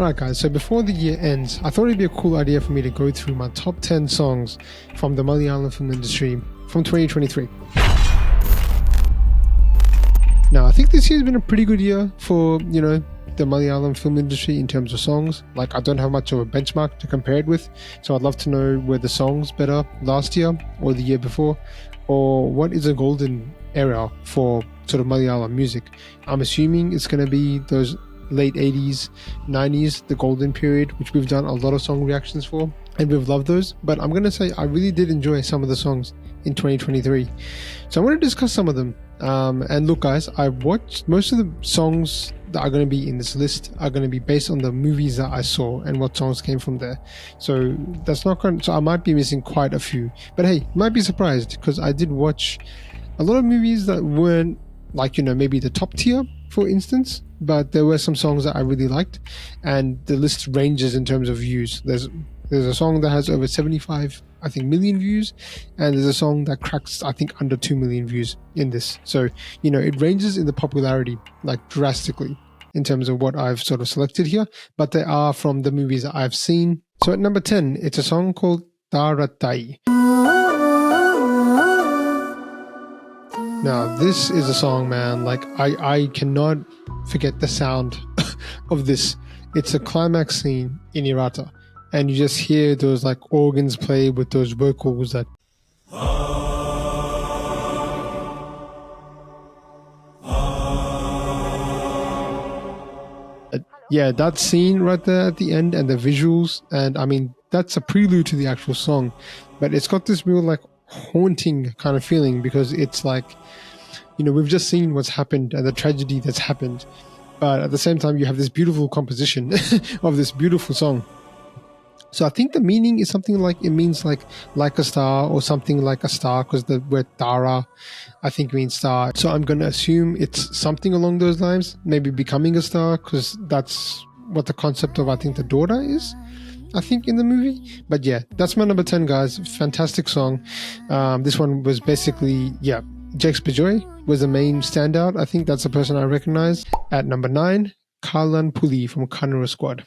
Alright guys, so before the year ends, I thought it'd be a cool idea for me to go through my top 10 songs from the Malayalam film industry from 2023. Now, I think this year's been a pretty good year for, the Malayalam film industry in terms of songs. Like, I don't have much of a benchmark to compare it with, so I'd love to know were the songs better last year or the year before, or what is a golden era for sort of Malayalam music. I'm assuming it's going to be those late 80s, 90s, the golden period, which we've done a lot of song reactions for, and we've loved those. But I'm going to say I really did enjoy some of the songs in 2023. So I want to discuss some of them. And look guys, I watched most of the songs that are going to be in this list are going to be based on the movies that I saw and what songs came from there. So that's not going to, so I might be missing quite a few, but hey, you might be surprised because I did watch a lot of movies that weren't like, maybe the top tier, for instance, but there were some songs that I really liked, and the list ranges in terms of views. There's a song that has over 75, I think, million views, and there's a song that cracks, I think, under 2 million views in this. So, it ranges in the popularity, like, drastically in terms of what I've sort of selected here, but they are from the movies that I've seen. So at number 10, it's a song called Taratai. Now, this is a song, man, like, I cannot forget the sound of this. It's a climax scene in Irata, and you just hear those, like, organs play with those vocals that... Yeah, that scene right there at the end and the visuals, and I mean, that's a prelude to the actual song, but it's got this real, like, haunting kind of feeling because it's like, we've just seen what's happened and the tragedy that's happened, but at the same time you have this beautiful composition of this beautiful song. So I think the meaning is something like, it means like a star or something like a star, because the word Tara I think means star. So I'm going to assume it's something along those lines, maybe becoming a star, because that's what the concept of, I think, the daughter is, I think, in the movie. But yeah, that's my number 10, guys. Fantastic song. This one was basically, Jax Bajoy was the main standout. I think that's the person I recognize. At number 9, Karlan Puli from Kanura Squad.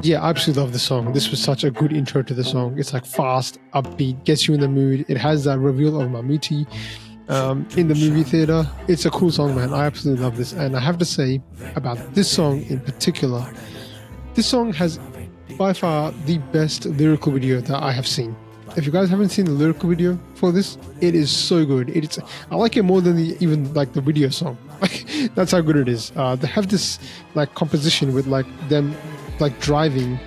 Yeah, I absolutely love the song. This was such a good intro to the song. It's like fast, upbeat, gets you in the mood. It has that reveal of mammootty in the movie theater. It's a cool song, man. I absolutely love this. And I have to say about this song in particular, this song has by far the best lyrical video that I have seen. If you guys haven't seen the lyrical video for this, it is so good. I like it more than even like the video song. Like, that's how good it is. They have this like composition with like them like driving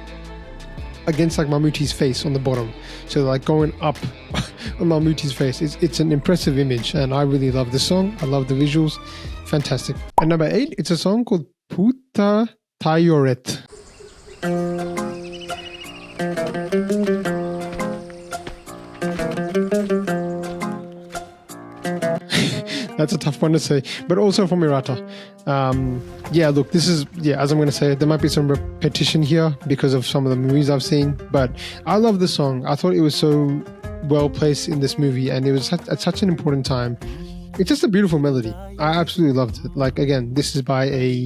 against like Mammootty's face on the bottom, so like going up on Mammootty's face. It's an impressive image, and I really love this song. I love the visuals. Fantastic. At number 8, it's a song called Puta Tayoret. That's a tough one to say, but also from Irata. Look, this is, as I'm going to say, there might be some repetition here because of some of the movies I've seen, but I love the song. I thought it was so well placed in this movie, and it was at such an important time. It's just a beautiful melody. I absolutely loved it. Like, again, this is by a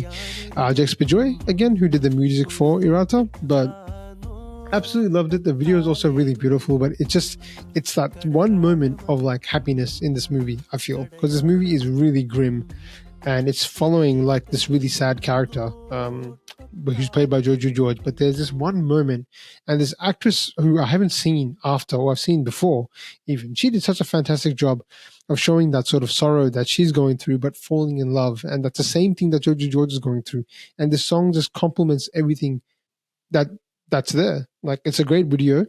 Jax Bajoy, again, who did the music for Irata, but absolutely loved it. The video is also really beautiful, but it's that one moment of like happiness in this movie, I feel, because this movie is really grim and it's following like this really sad character who's played by Jojo George. But there's this one moment, and this actress who I haven't seen after, or I've seen before even, she did such a fantastic job of showing that sort of sorrow that she's going through but falling in love, and that's the same thing that Jojo George is going through, and this song just complements everything that's there. Like, it's a great video.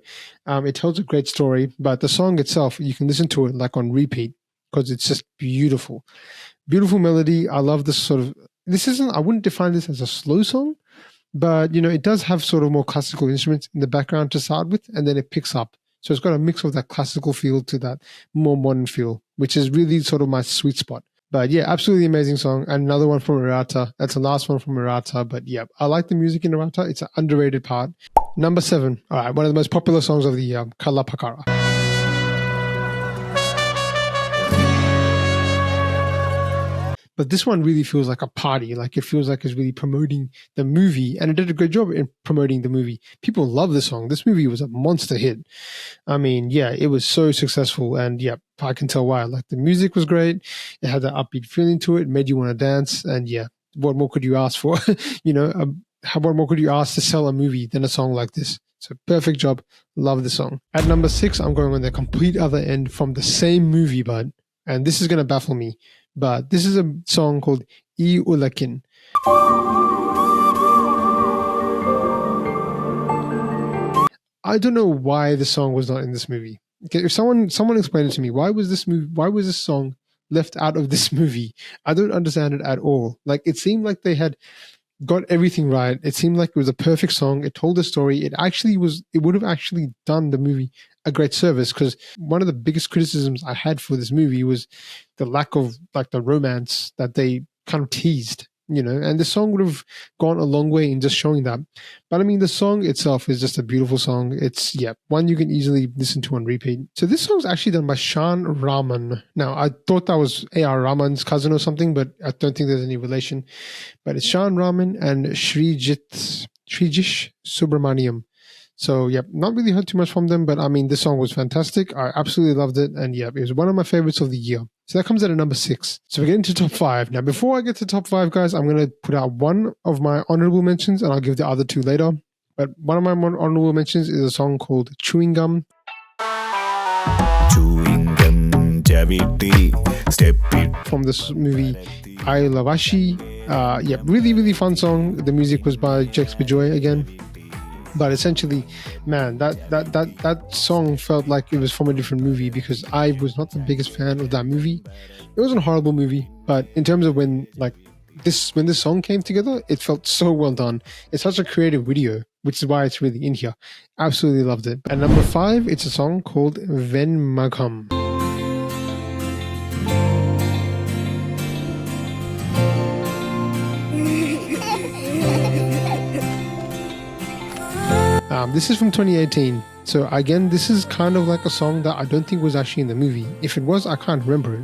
It tells a great story, but the song itself, you can listen to it like on repeat because it's just beautiful. Beautiful melody. I love this sort of, I wouldn't define this as a slow song, but it does have sort of more classical instruments in the background to start with, and then it picks up. So it's got a mix of that classical feel to that more modern feel, which is really sort of my sweet spot. But yeah, absolutely amazing song. And another one from Irata. That's the last one from Irata. But yeah, I like the music in Irata. It's an underrated part. Number 7. All right, one of the most popular songs of the year, Kala Pakara. But this one really feels like a party. Like it feels like it's really promoting the movie, and it did a great job in promoting the movie. People love the song. This movie was a monster hit. I mean, yeah, it was so successful, and yeah, I can tell why. Like the music was great. It had that upbeat feeling to it, made you want to dance, and yeah, what more could you ask for? What more could you ask to sell a movie than a song like this? So perfect job. Love the song. At number 6, I'm going on the complete other end from the same movie, bud. And this is going to baffle me. But this is a song called I Ulakin. I don't know why the song was not in this movie. Okay, if someone explained it to me, why was this song left out of this movie? I don't understand it at all. Like it seemed like they had got everything right. It seemed like it was a perfect song. It told a story. It would have actually done the movie a great service, because one of the biggest criticisms I had for this movie was the lack of like the romance that they kind of teased, and the song would have gone a long way in just showing that. But I mean, the song itself is just a beautiful song. It's, yeah, one you can easily listen to on repeat. So this song's actually done by Shan Raman. Now, I thought that was A.R. Rahman's cousin or something, but I don't think there's any relation. But it's Shan Raman and Srijish Subramaniam. So, yeah, not really heard too much from them, but I mean, this song was fantastic. I absolutely loved it. And yeah, it was one of my favorites of the year. So that comes at a number 6. So we're getting to top 5. Now, before I get to top 5, guys, I'm going to put out one of my honorable mentions, and I'll give the other 2 later. But one of my honorable mentions is a song called Chewing Gum. Chewing Gum, step it. From this movie, I Lavashi. Yeah, really, really fun song. The music was by Jex Bejoy again. But essentially, man, that song felt like it was from a different movie, because I was not the biggest fan of that movie. It wasn't a horrible movie, but in terms of when this song came together, it felt so well done. It's such a creative video, which is why it's really in here. Absolutely loved it. At number 5, it's a song called Ven Magham. This is from 2018. So again, this is kind of like a song that I don't think was actually in the movie. If it was, I can't remember it.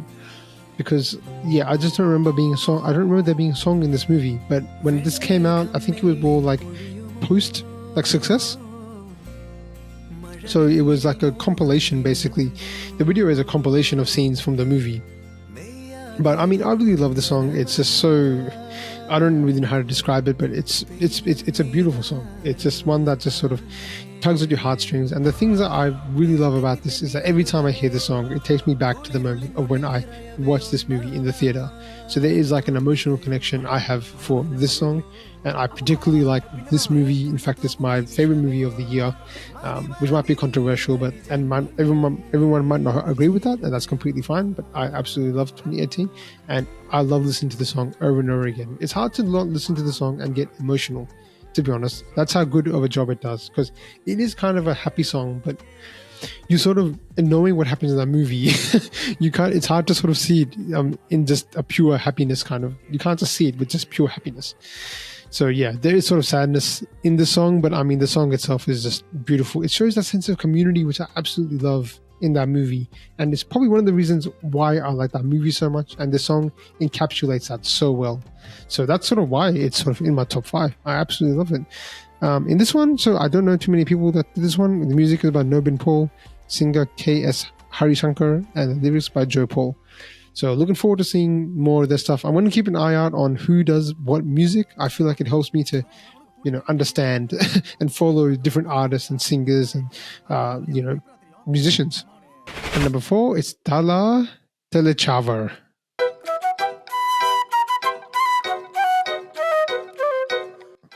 Because, yeah, I just don't remember being a song. I don't remember there being a song in this movie. But when this came out, I think it was more like post, like success. So it was like a compilation, basically. The video is a compilation of scenes from the movie. But I mean, I really love the song. It's just so, I don't really know how to describe it, but it's a beautiful song. It's just one that just sort of tugs at your heartstrings. And the things that I really love about this is that every time I hear the song, it takes me back to the moment of when I watched this movie in the theater. So there is like an emotional connection I have for this song, and I particularly like this movie. In fact, it's my favorite movie of the year, which might be controversial, but everyone might not agree with that, and that's completely fine. But I absolutely love 2018, and I love listening to the song over and over again. It's hard to not listen to the song and get emotional, to be honest. That's how good of a job it does, because it is kind of a happy song, but you sort of, knowing what happens in that movie, it's hard to sort of see it in just a pure happiness kind of. You can't just see it with just pure happiness. So yeah, there is sort of sadness in the song, but I mean, the song itself is just beautiful. It shows that sense of community, which I absolutely love in that movie. And it's probably one of the reasons why I like that movie so much. And the song encapsulates that so well. So that's sort of why it's sort of in my top 5. I absolutely love it. In this one, so I don't know too many people that did this one. The music is by Nobin Paul, singer K.S. Harishankar, and the lyrics by Joe Paul. So looking forward to seeing more of their stuff. I'm going to keep an eye out on who does what music. I feel like it helps me to, understand and follow different artists and singers and, musicians. And number 4, it's Tala Telechavar.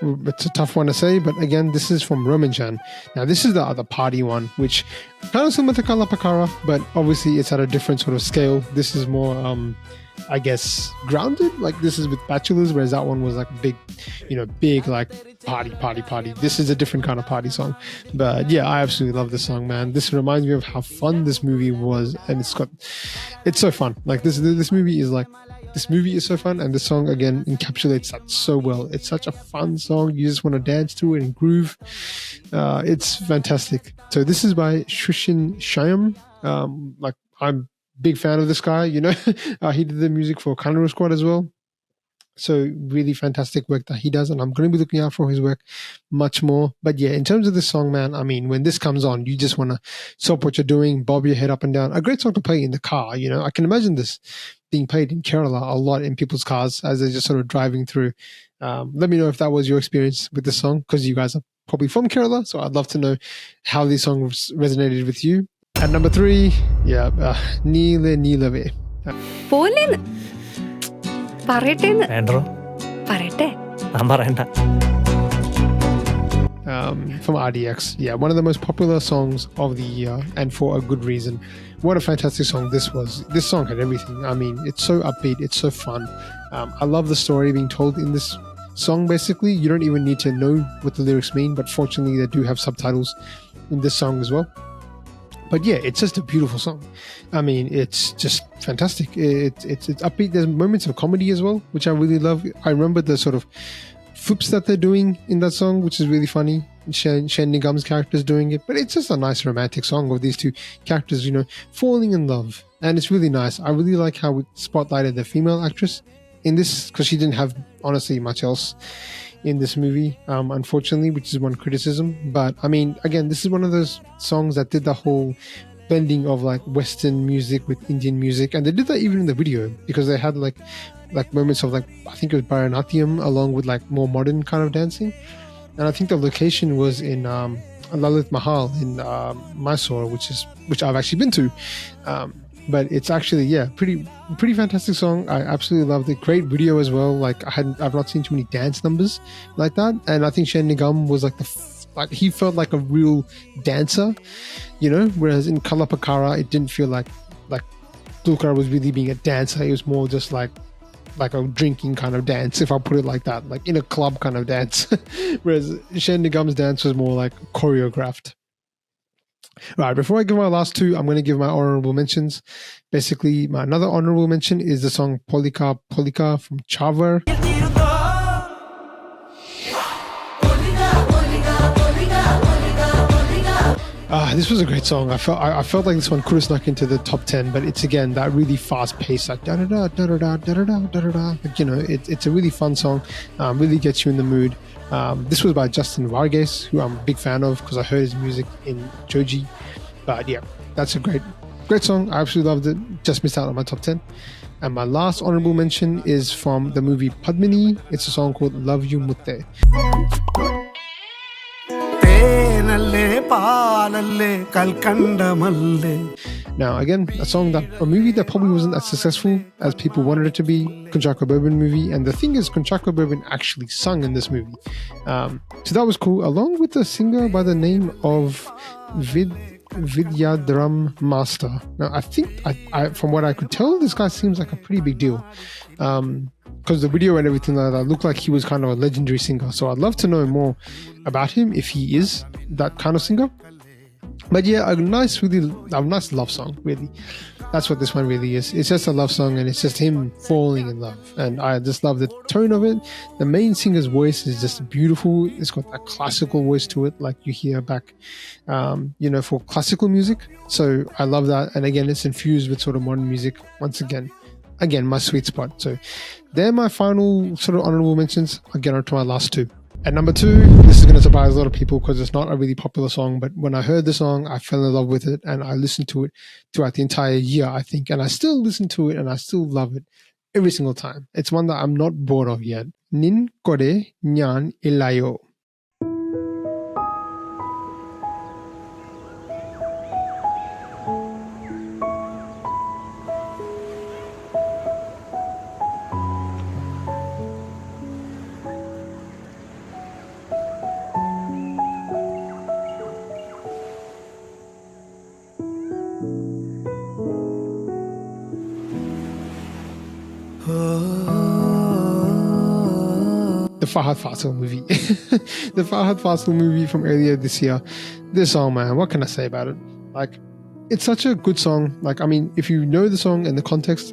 It's a tough one to say, but again, this is from Romanchan. Now, this is the other party one, which kind of similar to Kalapakara, but obviously it's at a different sort of scale. This is more, I guess, grounded. Like this is with bachelors, whereas that one was like big like party. This is a different kind of party song. But yeah, I absolutely love this song, man. This reminds me of how fun this movie was, and it's so fun. Like this movie is so fun, and the song again encapsulates that so well. It's such a fun song. You just want to dance to it and groove. It's fantastic. So this is by Shushin Shyam. I'm big fan of this guy. You know, he did the music for Carnival Squad as well. So really fantastic work that he does, and I'm going to be looking out for his work much more. But yeah, in terms of this song, man, I mean, when this comes on, you just want to stop what you're doing, bob your head up and down. A great song to play in the car. You know, I can imagine this being played in Kerala a lot in people's cars as they're just sort of driving through. Let me know if that was your experience with this song, because you guys are probably from Kerala, so I'd love to know how these songs resonated with you. At number 3, yeah, Neele Neelave. പോലെന്ന് പറയട്ടെന്ന് വേണ്ടോ പറയട്ടെ ഞാൻ പറയണ്ട. From RDX. Yeah, one of the most popular songs of the year, and for a good reason. What a fantastic song this was. This song had everything. I mean, it's so upbeat, it's so fun. I love the story being told in this song, basically. You don't even need to know what the lyrics mean, but fortunately they do have subtitles in this song as well. But yeah, it's just a beautiful song. I mean, it's just fantastic. It's upbeat. There's moments of comedy as well, which I really love. I remember the sort of flips that they're doing in that song, which is really funny. Shen Nigam's character's doing it, but it's just a nice romantic song of these two characters, you know, falling in love. And it's really nice. I really like how it spotlighted the female actress in this, because she didn't have, honestly, much else in this movie, unfortunately, which is one criticism. But I mean, again, this is one of those songs that did the whole blending of like Western music with Indian music, and they did that even in the video, because they had like moments of like, I think it was Bharatanatyam along with like more modern kind of dancing. And I think the location was in Lalit Mahal in Mysore, which I've actually been to. But it's actually, yeah, pretty fantastic song. I absolutely loved it. Great video as well. Like I've not seen too many dance numbers like that. And I think Shen Nigam was like he felt like a real dancer, you know. Whereas in Kalapakara, it didn't feel like Dulquer was really being a dancer. It was more just like a drinking kind of dance, if I put it like that, like in a club kind of dance. Whereas Shen Nigam's dance was more like choreographed. Right, before I give my last two, I'm going to give my honorable mentions. Basically, my another honorable mention is the song Polika Polika from Chavar. This was a great song. I felt like this one could have snuck into the top 10, but it's again that really fast pace, like da da da da da da da da da da da. Like, you know, it's a really fun song. Really gets you in the mood. This was by Justin Vargas, who I'm a big fan of because I heard his music in Joji. But yeah, that's a great song. I absolutely loved it. Just missed out on my top 10. And my last honorable mention is from the movie Padmini. It's a song called Love You Mutte. Now, again, a movie that probably wasn't as successful as people wanted it to be, Kunchako Bourbon movie. And the thing is, Kunchako Bourbon actually sung in this movie. So that was cool, along with a singer by the name of Vidyadram Master. Now, I think, from what I could tell, this guy seems like a pretty big deal. Because the video and everything like that looked like he was kind of a legendary singer. So I'd love to know more about him if he is that kind of singer. But yeah, a nice love song, really. That's what this one really is. It's just a love song, and it's just him falling in love. And I just love the tone of it. The main singer's voice is just beautiful. It's got that classical voice to it, like you hear back, you know, for classical music. So I love that. And again, it's infused with sort of modern music. Once again, my sweet spot. So they're my final sort of honorable mentions. I'll get on to my last two. At number 2, this is going to surprise a lot of people because it's not a really popular song, but when I heard the song, I fell in love with it, and I listened to it throughout the entire year, I think, and I still listen to it, and I still love it every single time. It's one that I'm not bored of yet. Nin Kode Nyan Ilayo. The Fahad Fasil movie. The Fahad Fasil movie from earlier this year. This song, man, what can I say about it? Like, it's such a good song. Like, I mean, if you know the song and the context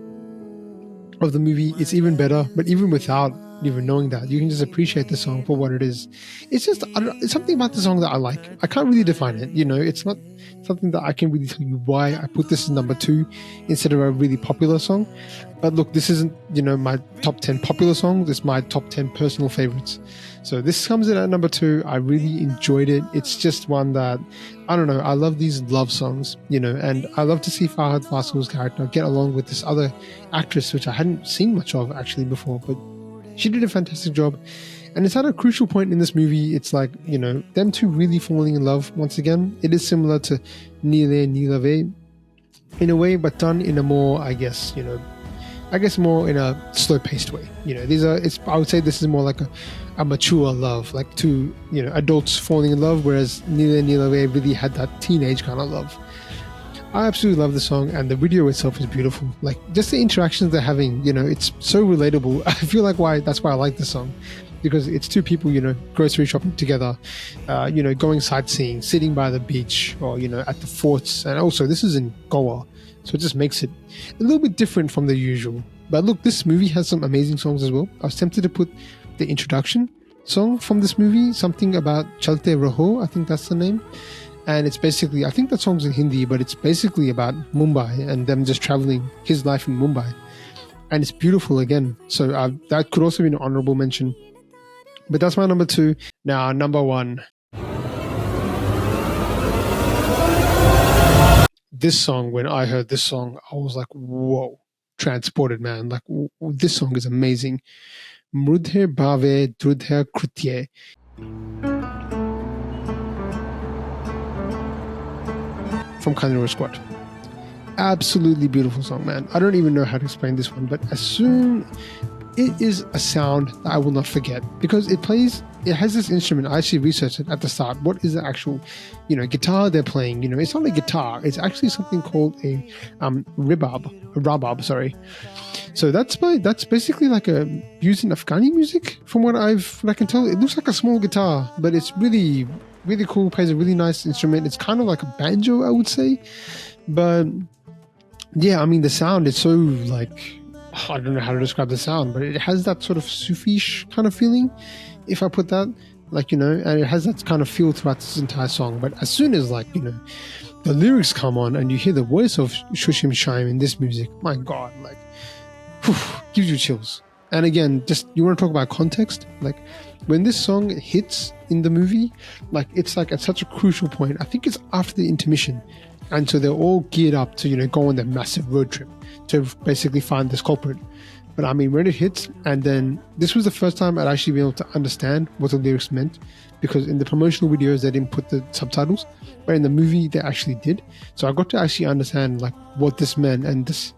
of the movie, it's even better. But even without even knowing that. You can just appreciate the song for what it is. It's just, I don't know, it's something about the song that I like. I can't really define it. It's not something that I can really tell you why I put this as number 2 instead of a really popular song. But look, this isn't, my top 10 popular songs. It's my top 10 personal favorites. So this comes in at number 2. I really enjoyed it. It's just one that, I don't know, I love these love songs, and I love to see Fahad Fasil's character get along with this other actress, which I hadn't seen much of actually before, but she did a fantastic job. And it's at a crucial point in this movie. It's like, them two really falling in love once again. It is similar to Nile Nilave in a way, but done in a more, I guess more in a slow-paced way. I would say this is more like a mature love, like two, adults falling in love, whereas Nila Nilave really had that teenage kind of love. I absolutely love the song, and the video itself is beautiful. Like, just the interactions they're having, it's so relatable. I feel like that's why I like the song, because it's two people, grocery shopping together, going sightseeing, sitting by the beach, or, at the forts. And also, this is in Goa, so it just makes it a little bit different from the usual. But look, this movie has some amazing songs as well. I was tempted to put the introduction song from this movie, something about Chalte Raho, I think that's the name. And it's basically, I think that song's in Hindi, but it's basically about Mumbai and them just traveling, his life in Mumbai. And it's beautiful again. So that could also be an honorable mention. But that's my number 2. Now, number 1. This song, when I heard this song, I was like, whoa, transported, man. Like, this song is amazing. Mrudhe Bhave Drudhe Krutye. From Kanura Squad. Absolutely beautiful song, man. I don't even know how to explain this one, but it is a sound that I will not forget, because it has this instrument. I actually researched it at the start. What is the actual, guitar they're playing? It's not a guitar. It's actually something called a rabab, sorry. So that's basically like used in Afghani music, from what I can tell. It looks like a small guitar, but it's really, really cool. Plays a really nice instrument. It's kind of like a banjo, I would say. But yeah, I mean, the sound is so like, I don't know how to describe the sound, but it has that sort of Sufi-ish kind of feeling, if I put that, and it has that kind of feel throughout this entire song. But as soon as the lyrics come on and you hear the voice of Shushim Shaim in this music, my God, gives you chills. And again, just, you want to talk about context, when this song hits in the movie, it's at such a crucial point. I think it's after the intermission. And so they're all geared up to, go on their massive road trip to basically find this culprit. But I mean, when it hits, and then this was the first time I'd actually been able to understand what the lyrics meant, because in the promotional videos, they didn't put the subtitles, but in the movie, they actually did. So I got to actually understand what this meant, and this,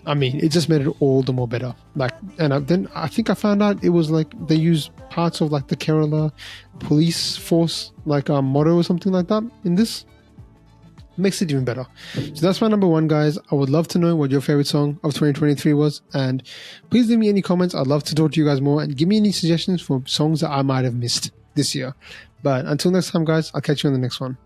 I mean, it just made it all the more better. Then I think I found out it was they use parts of the Kerala police force, motto or something like that in this. Makes it even better. So that's my number 1, guys. I would love to know what your favorite song of 2023 was, and please leave me any comments. I'd love to talk to you guys more, and give me any suggestions for songs that I might have missed this year. But until next time, guys, I'll catch you on the next one.